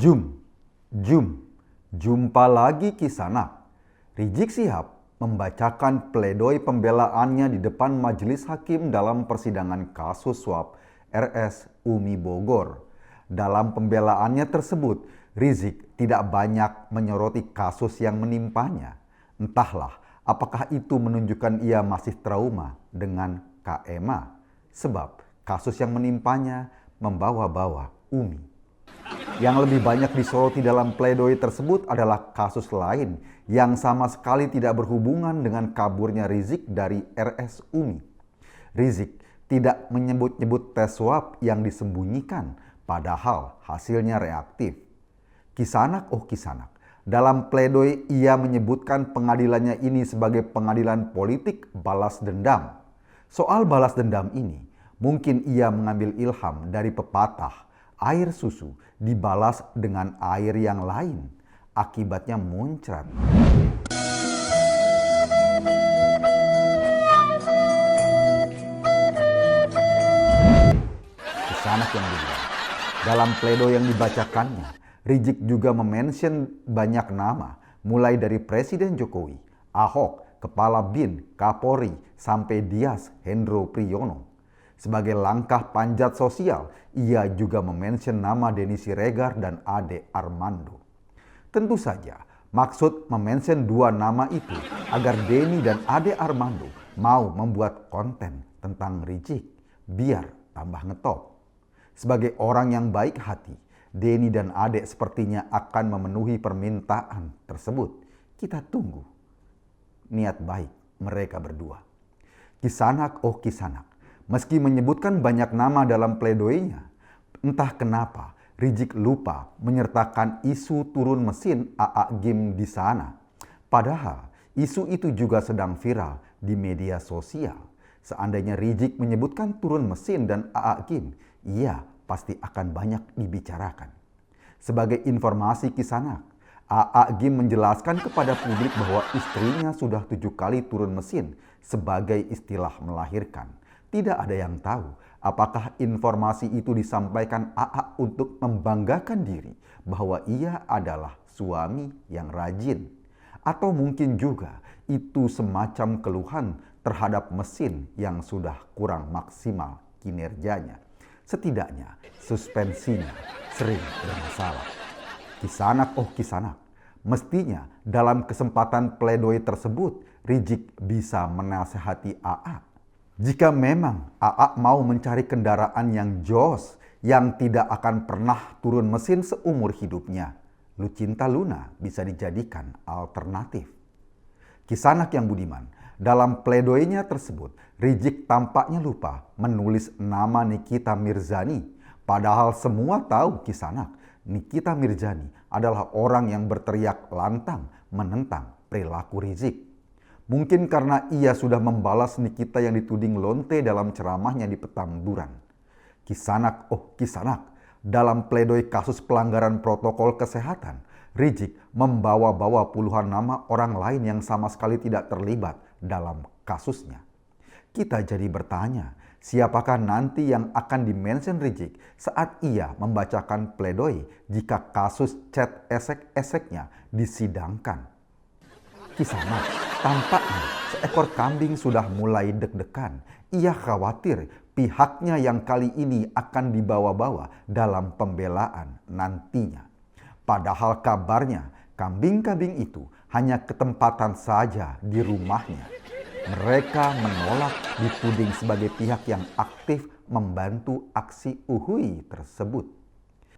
Jum, jumpa lagi Kisanak. Rizik Syihab membacakan pledoi pembelaannya di depan majelis hakim dalam persidangan kasus suap RS Umi Bogor. Dalam pembelaannya tersebut, Rizik tidak banyak menyoroti kasus yang menimpanya. Entahlah, apakah itu menunjukkan ia masih trauma dengan KMA, sebab kasus yang menimpanya membawa-bawa Umi. Yang lebih banyak disoroti dalam pledoi tersebut adalah kasus lain yang sama sekali tidak berhubungan dengan kaburnya Rizik dari RS Umi. Rizik tidak menyebut-nyebut tes swab yang disembunyikan, padahal hasilnya reaktif. Kisanak, dalam pledoi ia menyebutkan pengadilannya ini sebagai pengadilan politik balas dendam. Soal balas dendam ini, mungkin ia mengambil ilham dari pepatah, air susu dibalas dengan air yang lain, akibatnya muncrat. Kisanak yang dibilang. Dalam pledoi yang dibacakannya, Rizik juga memention banyak nama, mulai dari Presiden Jokowi, Ahok, Kepala BIN, Kapolri, sampai Dias Hendro Priyono. Sebagai langkah panjat sosial, ia juga memention nama Denny Siregar dan Ade Armando. Tentu saja, maksud memention dua nama itu agar Denny dan Ade Armando mau membuat konten tentang Rizik, biar tambah ngetop. Sebagai orang yang baik hati, Denny dan Ade sepertinya akan memenuhi permintaan tersebut. Kita tunggu niat baik mereka berdua. Kisanak, meski menyebutkan banyak nama dalam pledoinya, entah kenapa Rizik lupa menyertakan isu turun mesin AA Gym di sana. Padahal isu itu juga sedang viral di media sosial. Seandainya Rizik menyebutkan turun mesin dan AA Gym, ia pasti akan banyak dibicarakan. Sebagai informasi Kisanak, AA Gym menjelaskan kepada publik bahwa istrinya sudah 7 kali turun mesin sebagai istilah melahirkan. Tidak ada yang tahu apakah informasi itu disampaikan AA untuk membanggakan diri bahwa ia adalah suami yang rajin. Atau mungkin juga itu semacam keluhan terhadap mesin yang sudah kurang maksimal kinerjanya. Setidaknya suspensinya sering bermasalah. Kisanak, mestinya dalam kesempatan pledoi tersebut Rizik bisa menasehati AA. Jika memang AA mau mencari kendaraan yang jos, yang tidak akan pernah turun mesin seumur hidupnya, Lucinta Luna bisa dijadikan alternatif. Kisanak yang budiman, dalam pledoinya tersebut, Rizik tampaknya lupa menulis nama Nikita Mirzani. Padahal semua tahu Kisanak, Nikita Mirzani adalah orang yang berteriak lantang menentang perilaku Rizik. Mungkin karena ia sudah membalas Nikita yang dituding lonte dalam ceramahnya di Petamburan. Kisanak, dalam pledoi kasus pelanggaran protokol kesehatan, Rizik membawa-bawa puluhan nama orang lain yang sama sekali tidak terlibat dalam kasusnya. Kita jadi bertanya, siapakah nanti yang akan dimention Rizik saat ia membacakan pledoi jika kasus chat esek-eseknya disidangkan? Kisanak, tampaknya seekor kambing sudah mulai deg-degan. Ia khawatir pihaknya yang kali ini akan dibawa-bawa dalam pembelaan nantinya. Padahal kabarnya kambing-kambing itu hanya ketempatan saja di rumahnya. Mereka menolak dituding sebagai pihak yang aktif membantu aksi Uhuy tersebut.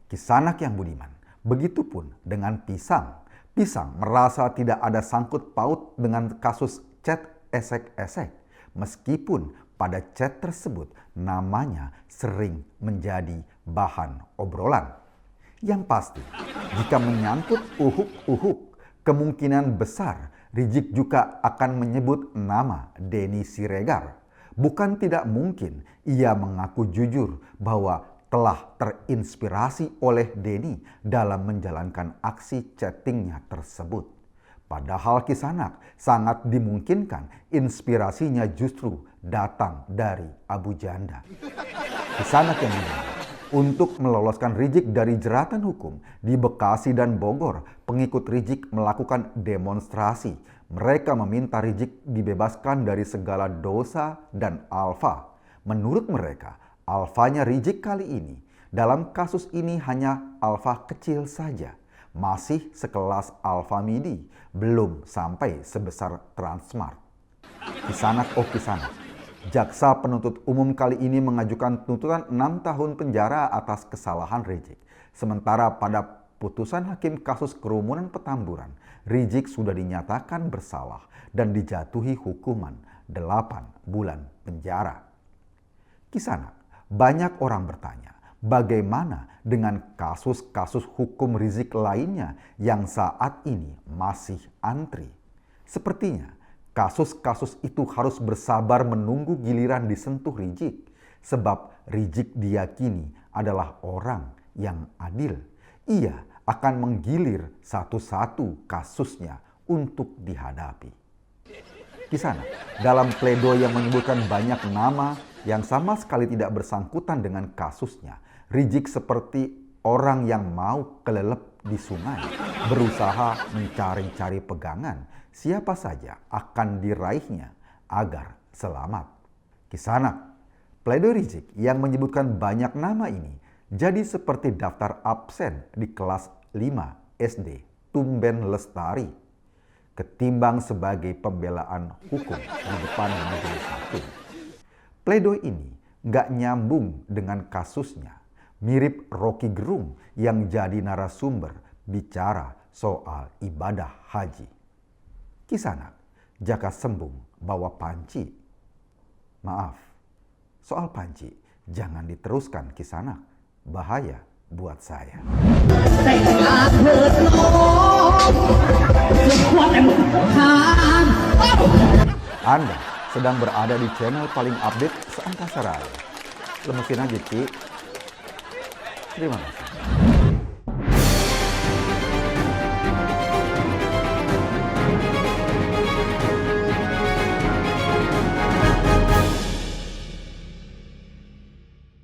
Kisanak yang budiman, begitupun dengan Pisang. Pisang merasa tidak ada sangkut paut dengan kasus chat esek-esek, meskipun pada chat tersebut namanya sering menjadi bahan obrolan. Yang pasti, jika menyangkut uhuk-uhuk, kemungkinan besar Rizik juga akan menyebut nama Denny Siregar. Bukan tidak mungkin ia mengaku jujur bahwa telah terinspirasi oleh Denny dalam menjalankan aksi chattingnya tersebut. Padahal Kisanak sangat dimungkinkan inspirasinya justru datang dari Abu Janda. Kisanak yang bilang, Untuk meloloskan Rizik dari jeratan hukum, di Bekasi dan Bogor, pengikut Rizik melakukan demonstrasi. Mereka meminta Rizik dibebaskan dari segala dosa dan alfa. Menurut mereka, alfanya Rizik kali ini, dalam kasus ini hanya alfa kecil saja. Masih sekelas Alfa Midi, belum sampai sebesar Transmart. Kisanak oh kisanak. Jaksa penuntut umum kali ini mengajukan tuntutan 6 tahun penjara atas kesalahan Rizik. Sementara pada putusan hakim kasus kerumunan Petamburan, Rizik sudah dinyatakan bersalah dan dijatuhi hukuman 8 bulan penjara. Kisanak, banyak orang bertanya, bagaimana dengan kasus-kasus hukum Rizik lainnya yang saat ini masih antri? Sepertinya kasus-kasus itu harus bersabar menunggu giliran disentuh Rizik, sebab Rizik diyakini adalah orang yang adil. Ia akan menggilir satu-satu kasusnya untuk dihadapi. Kisana, dalam pledoi yang menyebutkan banyak nama yang sama sekali tidak bersangkutan dengan kasusnya, Rizik seperti orang yang mau kelelep di sungai, berusaha mencari-cari pegangan siapa saja akan diraihnya agar selamat. Kisanak, pledoi Rizik yang menyebutkan banyak nama ini jadi seperti daftar absen di kelas 5 SD Tumben Lestari, ketimbang sebagai pembelaan hukum di depan majelis hakim. Pledoi ini nggak nyambung dengan kasusnya, mirip Rocky Gerung yang jadi narasumber bicara soal ibadah haji. Kisanak, jaka sembung bawa panci. Maaf, soal panci jangan diteruskan Kisanak, bahaya buat saya. Anda sedang berada di channel paling update seangkasa raya. Lemesin aja, Ci. Terima kasih.